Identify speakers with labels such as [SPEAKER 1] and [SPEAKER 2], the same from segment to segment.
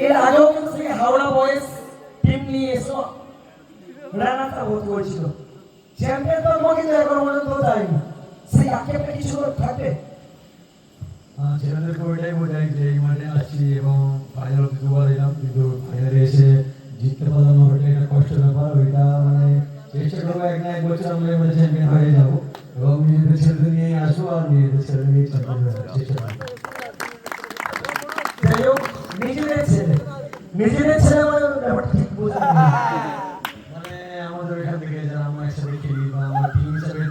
[SPEAKER 1] এর আগেও কিন্তু সেই হাওড়া বয়েজ টিম নিয়ে এসো রানারটা ভর্তি হয়েছিল, চ্যাম্পিয়ন তো কিন্তু এখন পর্যন্ত যায়নি। সেই আক্ষেপটা কিছু থাকবে?
[SPEAKER 2] ছেলেদেরকে ওইটাই বোঝাই যে এই মাঠে আসছি এবং ফাইনাল অব্দি দুবার এলাম, কিন্তু ফাইনালে এসে জিততে পারলাম না, ওইটা একটা কষ্টের ব্যাপার। ওইটা মানে চেষ্টা করবো এক না এক বছর আমরা এবারে চ্যাম্পিয়ন হয়ে যাবো এবং নিজেদের ছেলেদের নিয়ে আসবো আর নিজেদের ছেলেদের নিয়ে চ্যাম্পিয়ন হওয়ার চেষ্টা করবো।
[SPEAKER 1] যাই হোক, নিজেদের ছেলে মানে ব্যাপারটা ঠিক বোঝা
[SPEAKER 2] মানে আমাদের এখান থেকে যারা আমরা একসাথে খেলি বা আমরা টিম হিসাবে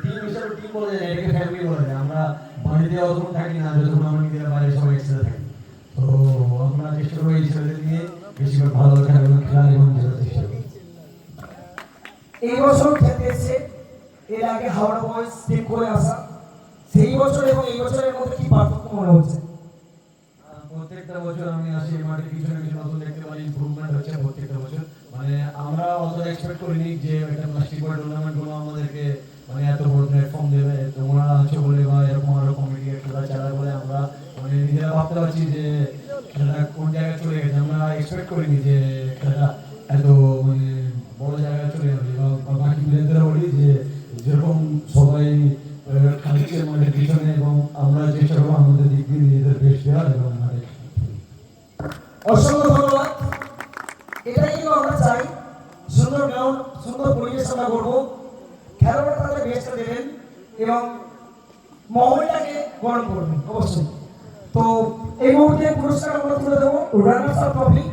[SPEAKER 2] টিম বলে যায়, এটাকে ফ্যামিলি বলে যায়। আমরা বাড়িতে অতক্ষণ থাকি না যতক্ষণ আমরা নিজেরা বাইরে সবাই একসাথে থাকি। তো আমরা চেষ্টা করবো এই ছেলেদের নিয়ে বেশি করে ভালো খেলা এবং খেলার এবং জেতার চেষ্টা করি।
[SPEAKER 1] এই বছর খেলতে এসছে, এর আগে হাওড়া বয়েজ টিম করে আসা, সেই বছর এবং এই বছরের মধ্যে কি পার্থক্য মনে হচ্ছে?
[SPEAKER 2] প্রত্যেকটা বছর আমি আসি এই মাঠে কিছু না কিছু নতুন দেখতে পারি, ইমপ্রুভমেন্ট হচ্ছে প্রত্যেকটা বছর। মানে আমরা অতটা এক্সপেক্ট করিনি যে একটা প্লাস্টিক বল টুর্নামেন্ট গুলো আমাদেরকে মানে এত বড় প্ল্যাটফর্ম দেবে, তোমরা আছো বলে বা এরকম আরো কমিটি খেলা চালায় বলে আমরা মানে নিজেরা ভাবতে পারছি যে খেলাটা কোন জায়গায় চলে গেছে। আমরা এক্সপেক্ট করিনি যে খেলাটা এত মানে বড় জায়গায় চলে যাবে। বা বাকি প্লেয়ারদেরও বলি যে যেরকম সবাই খেলছে মানে পিছনে, এবং আমরা চেষ্টা করবো আমাদের দিক দিয়ে নিজেদের বেস্ট দেওয়ার এবং
[SPEAKER 1] অসংখ্য ধন্যবাদ। এটাই কিন্তু আমরা চাই, সুন্দর গ্রাউন্ড, সুন্দর পরিবেশ আমরা করবো, খেলোয়াড়রা তাদের বেস্টটা দেবেন এবং মহলটাকে গরম করবেন অবশ্যই। তো এই মুহূর্তে পুরস্কার আমরা তুলে দেবো রানার্স আপ ট্রফি।